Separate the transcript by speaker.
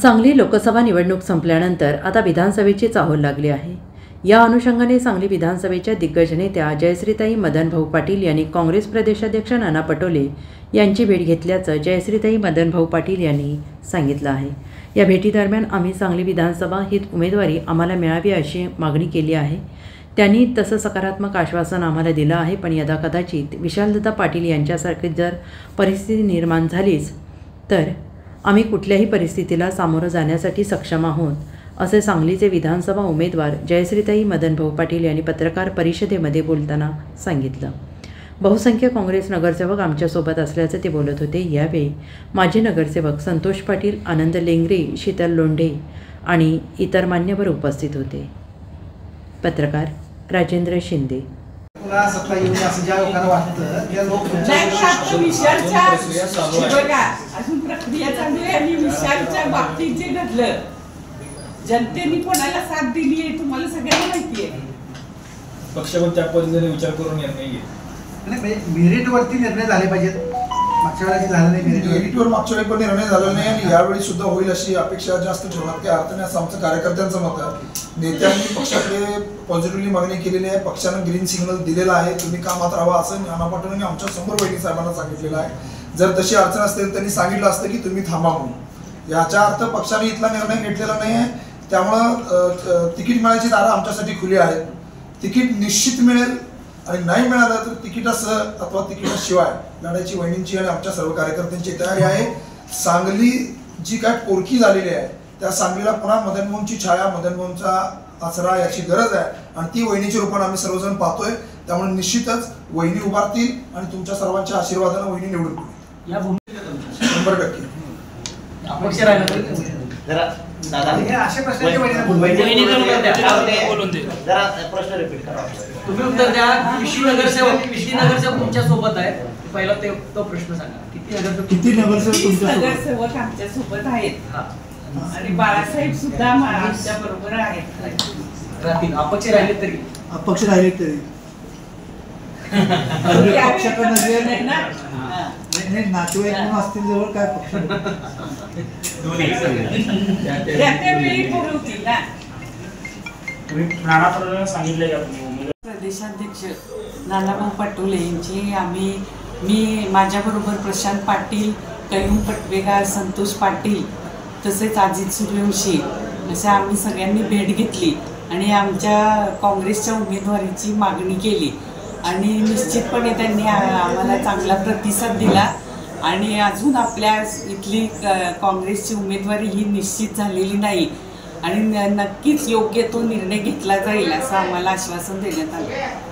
Speaker 1: सांगली लोकसभा निवडणूक संपल्यानंतर आता विधानसभेची चाहूल लागली आहे। या अनुषंगाने सांगली विधानसभेच्या दिग्गज नेत्या जयश्रीताई मदनभाऊ पाटील यांनी काँग्रेस प्रदेशाध्यक्ष नाना पटोले यांची भेट घेतल्याचं जयश्रीताई मदनभाऊ पाटील यांनी सांगितलं आहे। या भेटीदरम्यान आम्ही सांगली विधानसभा ही उमेदवारी आम्हाला मिळावी अशी मागणी केली आहे। त्यांनी तसं सकारात्मक आश्वासन आम्हाला दिलं आहे, पण यदाकदाचित विशालदादा पाटील यांच्यासारखी जर परिस्थिती निर्माण झालीच तर आम्ही कुठल्याही परिस्थितीला सामोरं जाण्यासाठी सक्षम आहोत, असे सांगलीचे विधानसभा उमेदवार जयश्रीताई मदनभाऊ पाटील यांनी पत्रकार परिषदेमध्ये बोलताना सांगितलं। बहुसंख्य काँग्रेस नगरसेवक आमच्यासोबत असल्याचं ते बोलत होते। यावेळी माजी नगरसेवक संतोष पाटील, आनंद लेंगरे, शीतल लोंढे आणि इतर मान्यवर उपस्थित होते। पत्रकार राजेंद्र शिंदे।
Speaker 2: सत्ता येऊन असं ज्या लोकांना वाटतं त्या लोक
Speaker 3: अजून प्रक्रिया चालू आहे आणि विशालच्या बाबतीत जे घडलं, जनतेने कोणाला साथ दिली आहे तुम्हाला सगळ्यांना माहिती आहे।
Speaker 4: पक्ष पण त्या पद्धतीने विचार करून निर्णय घेईल।
Speaker 2: नाही, मेरिटवरती निर्णय झाले पाहिजेत। मागच्या वेळेला झालं नाही,
Speaker 5: मेरिटवर मागच्या वेळी पण निर्णय झाला नाही आणि यावेळी सुद्धा होईल अशी अपेक्षा जास्त ठेवण्यात काही अर्थ नाही असं आमचं कार्यकर्त्यांचं मत आहे। नेत्यांनी पक्षाकडे पॉझिटिव्हली मागणी केलेली आहे, पक्षानं ग्रीन सिग्नल दिलेला आहे, तुम्ही कामात राहा असं नाना पाटोलेंनी आमच्या समोर वैदिक साहेबांना सांगितलेलं आहे। जर तशी अडचण असते त्यांनी सांगितलं असतं की तुम्ही थांबा म्हणून। याचा अर्थ पक्षाने इथला निर्णय घेतलेला नाही आहे, त्यामुळं तिकीट मिळायची दारं आमच्यासाठी खुली आहेत। तिकीट निश्चित मिळेल आणि नाही मिळालं तर तिकिटासह अथवा तिकिटाशिवाय लढायची वहिनींची आणि आमच्या सर्व कार्यकर्त्यांची तयारी आहे। सांगली जी काय पोरकी झालेली आहे त्या सांगलीला पुन्हा मदनमोहनची छाया, मदनमोहनचा आसरा याची गरज आहे आणि ती वहिनीच्या रूपाने आम्ही सर्वजण पाहतोय। त्यामुळे निश्चितच वहिनी उभारतील आणि तुमच्या सर्वांच्या आशीर्वादाने वहिनी निवडून येईल। 100%
Speaker 2: अपेक्षा राहिलं जरा दादा हे अशा प्रश्नाचे बोलून दे जरा प्रश्न रिपीट करा।
Speaker 6: तुम्ही उत्तर द्या। किती नगरसेवक तुमच्या सोबत आहे? पहिला तो प्रश्न सांगा।
Speaker 5: किती
Speaker 3: नगरसेवक आमच्या सोबत आहेत आणि बाळासाहेब सुद्धा आमच्या बरोबर आहेत।
Speaker 6: राहतील अपक्ष राहिले तरी
Speaker 5: नातेवाईक म्हणून असतील जवळ काय पक्ष
Speaker 3: प्रदेशाध्यक्ष नानाभाऊ पटोले यांची मी माझ्याबरोबर प्रशांत पाटील, कैयूम पटवेगार, संतोष पाटील तसेच अजित सूर्यवंशी अशा आम्ही सगळ्यांनी भेट घेतली आणि आमच्या काँग्रेसच्या उमेदवारीची मागणी केली आणि निश्चितपणे त्यांनी आम्हाला चांगला प्रतिसाद दिला आणि अजून आपल्या इथली काँग्रेसची उमेदवारी ही निश्चित झालेली नाही आणि नक्कीच योग्य तो निर्णय घेतला जाईल असं आम्हाला आश्वासन देण्यात आलं।